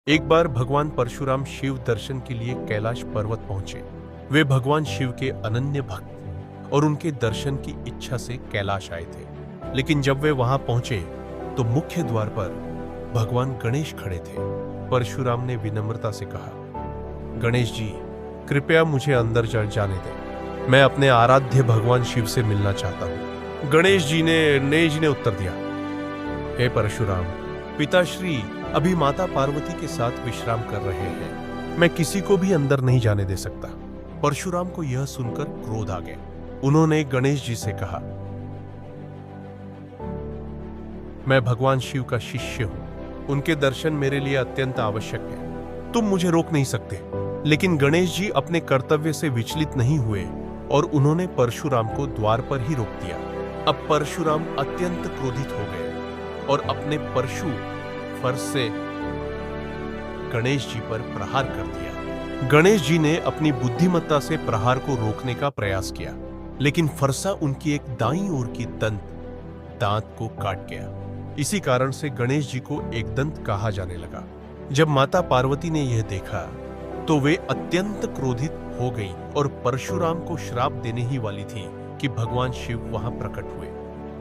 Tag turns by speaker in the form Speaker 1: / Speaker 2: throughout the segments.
Speaker 1: एक बार भगवान परशुराम शिव दर्शन के लिए कैलाश पर्वत पहुंचे। वे भगवान शिव के अनन्य भक्त और उनके दर्शन की इच्छा से कैलाश आए थे। लेकिन जब वे वहां पहुंचे तो मुख्य द्वार पर भगवान गणेश खड़े थे। परशुराम ने विनम्रता से कहा, गणेश जी, कृपया मुझे अंदर जाने दें। मैं अपने आराध्य भगवान शिव से मिलना चाहता हूं। गणेश जी ने उत्तर दिया, हे परशुराम, पिताश्री अभी माता पार्वती के साथ विश्राम कर रहे हैं। मैं किसी को भी अंदर नहीं जाने दे सकता। परशुराम को यह सुनकर क्रोध आ गया। उन्होंने गणेश जी से कहा, मैं भगवान शिव का शिष्य हूं। उनके दर्शन मेरे लिए अत्यंत आवश्यक है। तुम मुझे रोक नहीं सकते। लेकिन गणेश जी अपने कर्तव्य से विचलित नहीं हुए और उन्होंने परशुराम को द्वार पर ही रोक दिया। अब परशुराम अत्यंत क्रोधित हो गए और अपने परशु फर्श से गणेश जी पर प्रहार कर दिया। गणेश जी ने अपनी बुद्धिमत्ता से प्रहार को रोकने का प्रयास किया, लेकिन फरसा उनकी एक दाईं ओर की दांत को काट गया। इसी कारण से गणेश जी को एकदंत कहा जाने लगा। जब माता पार्वती ने यह देखा तो वे अत्यंत क्रोधित हो गई और परशुराम को श्राप देने ही वाली थी कि भगवान शिव वहां प्रकट हुए।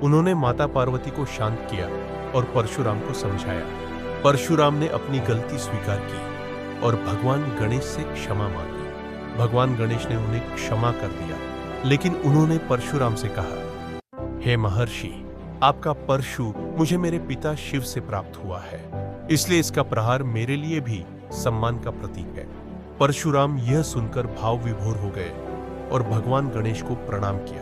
Speaker 1: उन्होंने माता पार्वती को शांत किया और परशुराम को समझाया। परशुराम ने अपनी गलती स्वीकार की और भगवान गणेश से क्षमा मांगी। भगवान गणेश ने उन्हें क्षमा कर दिया, लेकिन उन्होंने परशुराम से कहा, हे महर्षि, आपका परशु मुझे मेरे पिता शिव से प्राप्त हुआ है, इसलिए इसका प्रहार मेरे लिए भी सम्मान का प्रतीक है। परशुराम यह सुनकर भाव विभोर हो गए और भगवान गणेश को प्रणाम किया।